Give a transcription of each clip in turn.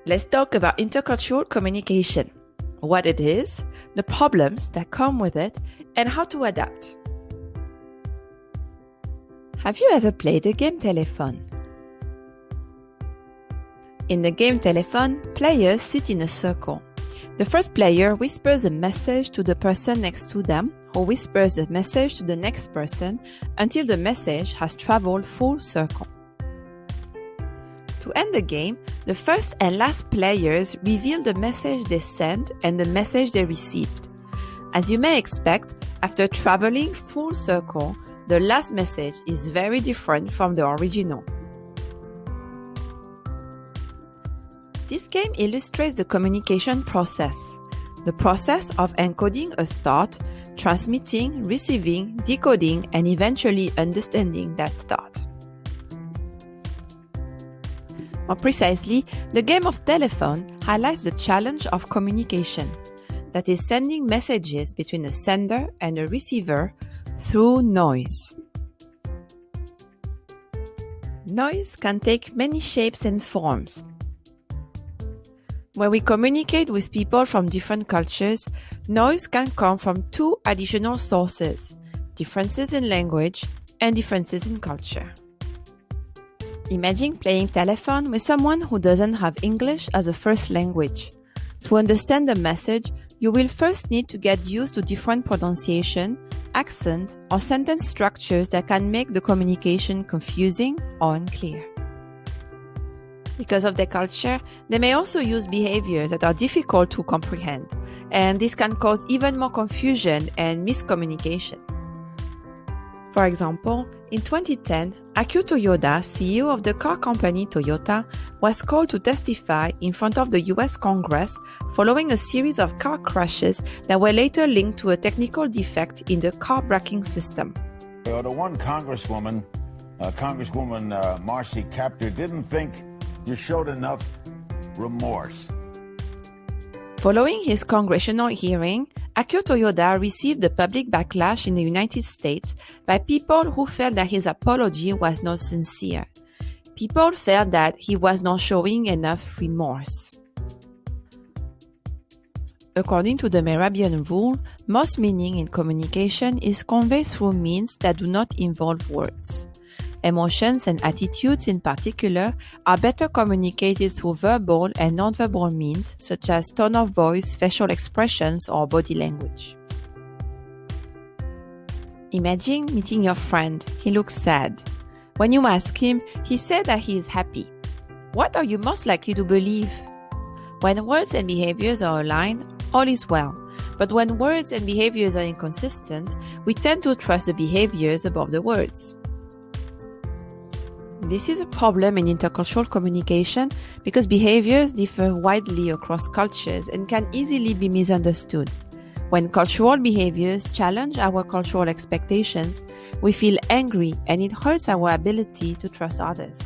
Let's talk about intercultural communication, what it is, the problems that come with it, and how to adapt. Have you ever played the game Telephone? In the game Telephone, players sit in a circle. The first player whispers a message to the person next to them, who whispers a message to the next person until the message has traveled full circle. To end the game, the first and last players reveal the message they sent and the message they received. As you may expect, after traveling full circle, the last message is very different from the original. This game illustrates the communication process, the process of encoding a thought, transmitting, receiving, decoding, and eventually understanding that thought. More precisely, the game of Telephone highlights the challenge of communication, that is sending messages between a sender and a receiver through noise. Noise can take many shapes and forms. When we communicate with people from different cultures, noise can come from two additional sources: differences in language and differences in culture. Imagine playing telephone with someone who doesn't have English as a first language. To understand the message, you will first need to get used to different pronunciation, accent, or sentence structures that can make the communication confusing or unclear. Because of their culture, they may also use behaviors that are difficult to comprehend, and this can cause even more confusion and miscommunication. For example, in 2010, Akio Toyoda, CEO of the car company Toyota, was called to testify in front of the US Congress following a series of car crashes that were later linked to a technical defect in the car braking system. The one Congresswoman, Marcy Kaptur, didn't think you showed enough remorse. Following his congressional hearing, Akio Toyoda received a public backlash in the United States by people who felt that his apology was not sincere. People felt that he was not showing enough remorse. According to the Mehrabian rule, most meaning in communication is conveyed through means that do not involve words. Emotions and attitudes in particular are better communicated through verbal and nonverbal means such as tone of voice, facial expressions, or body language. Imagine meeting your friend. He looks sad. When you ask him, he said that he is happy. What are you most likely to believe? When words and behaviors are aligned, all is well. But when words and behaviors are inconsistent, we tend to trust the behaviors above the words. This is a problem in intercultural communication because behaviors differ widely across cultures and can easily be misunderstood. When cultural behaviors challenge our cultural expectations, we feel angry and it hurts our ability to trust others.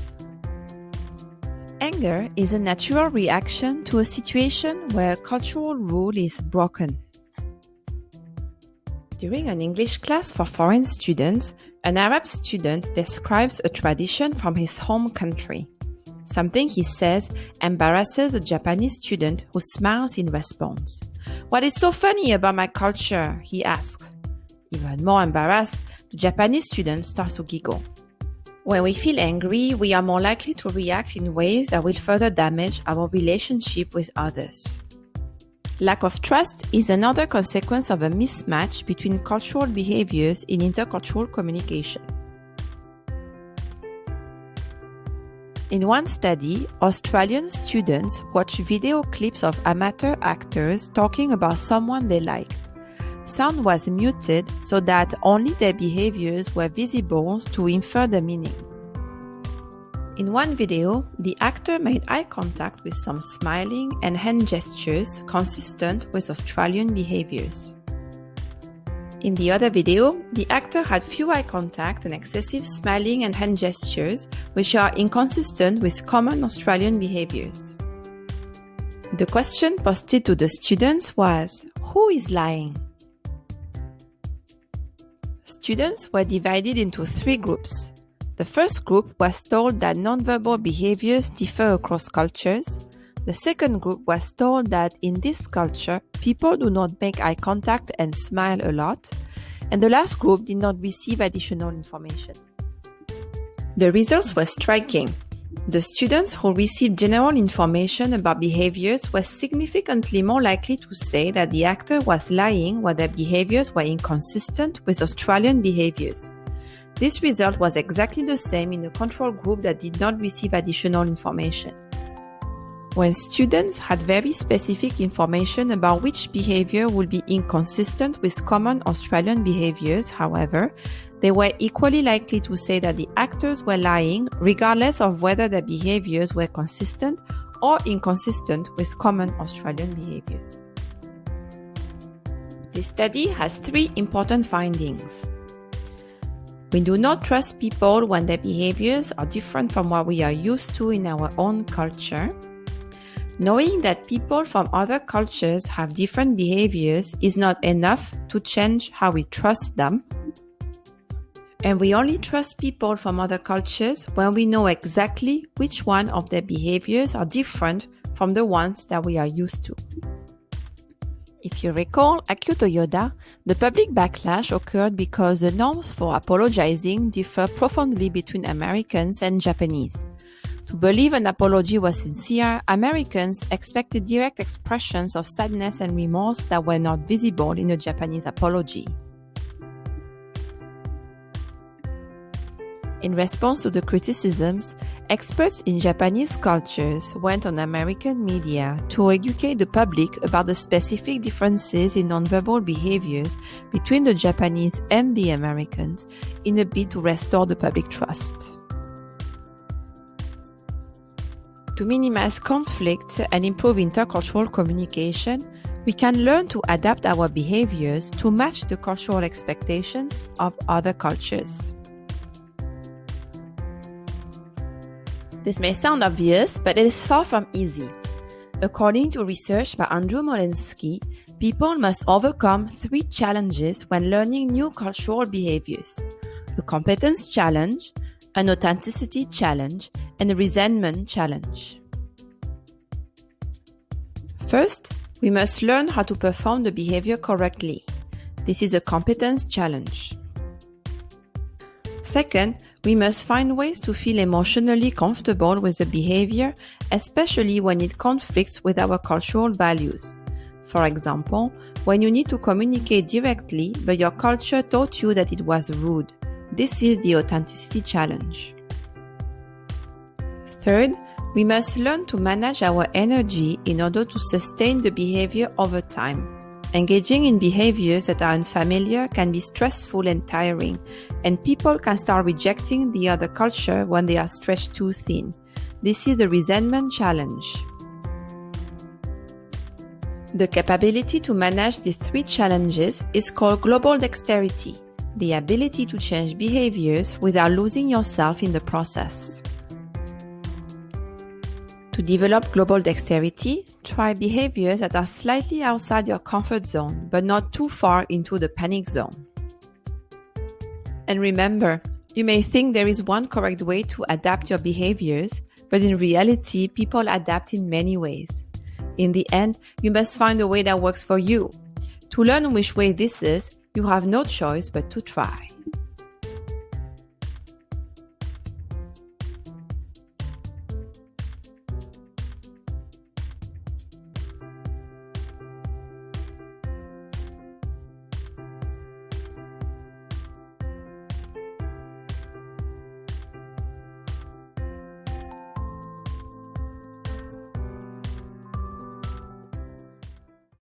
Anger is a natural reaction to a situation where a cultural rule is broken. During an English class for foreign students, an Arab student describes a tradition from his home country. Something he says embarrasses a Japanese student who smiles in response. "What is so funny about my culture?" he asks. Even more embarrassed, the Japanese student starts to giggle. When we feel angry, we are more likely to react in ways that will further damage our relationship with others. Lack of trust is another consequence of a mismatch between cultural behaviors in intercultural communication. In one study, Australian students watched video clips of amateur actors talking about someone they liked. Sound was muted so that only their behaviors were visible to infer the meaning. In one video, the actor made eye contact with some smiling and hand gestures consistent with Australian behaviors. In the other video, the actor had few eye contact and excessive smiling and hand gestures, which are inconsistent with common Australian behaviors. The question posed to the students was, who is lying? Students were divided into 3 groups. The first group was told that nonverbal behaviors differ across cultures. The second group was told that in this culture, people do not make eye contact and smile a lot, and the last group did not receive additional information. The results were striking. The students who received general information about behaviors were significantly more likely to say that the actor was lying when their behaviors were inconsistent with Australian behaviors. This result was exactly the same in the control group that did not receive additional information. When students had very specific information about which behavior would be inconsistent with common Australian behaviors, however, they were equally likely to say that the actors were lying regardless of whether their behaviors were consistent or inconsistent with common Australian behaviors. This study has 3 important findings. We do not trust people when their behaviors are different from what we are used to in our own culture. Knowing that people from other cultures have different behaviors is not enough to change how we trust them. And we only trust people from other cultures when we know exactly which one of their behaviors are different from the ones that we are used to. If you recall, at Kyoto Yoda, the public backlash occurred because the norms for apologizing differ profoundly between Americans and Japanese. To believe an apology was sincere, Americans expected direct expressions of sadness and remorse that were not visible in a Japanese apology. In response to the criticisms, experts in Japanese cultures went on American media to educate the public about the specific differences in nonverbal behaviors between the Japanese and the Americans in a bid to restore the public trust. To minimize conflict and improve intercultural communication, we can learn to adapt our behaviors to match the cultural expectations of other cultures. This may sound obvious, but it is far from easy. According to research by Andrew Molensky, people must overcome 3 challenges when learning new cultural behaviors: a competence challenge, an authenticity challenge, and a resentment challenge. First, we must learn how to perform the behavior correctly. This is a competence challenge. Second, we must find ways to feel emotionally comfortable with the behavior, especially when it conflicts with our cultural values. For example, when you need to communicate directly, but your culture taught you that it was rude. This is the authenticity challenge. Third, we must learn to manage our energy in order to sustain the behavior over time. Engaging in behaviors that are unfamiliar can be stressful and tiring, and people can start rejecting the other culture when they are stretched too thin. This is the resentment challenge. The capability to manage these 3 challenges is called global dexterity, the ability to change behaviors without losing yourself in the process. To develop global dexterity, try behaviors that are slightly outside your comfort zone, but not too far into the panic zone. And remember, you may think there is one correct way to adapt your behaviors, but in reality, people adapt in many ways. In the end, you must find a way that works for you. To learn which way this is, you have no choice but to try.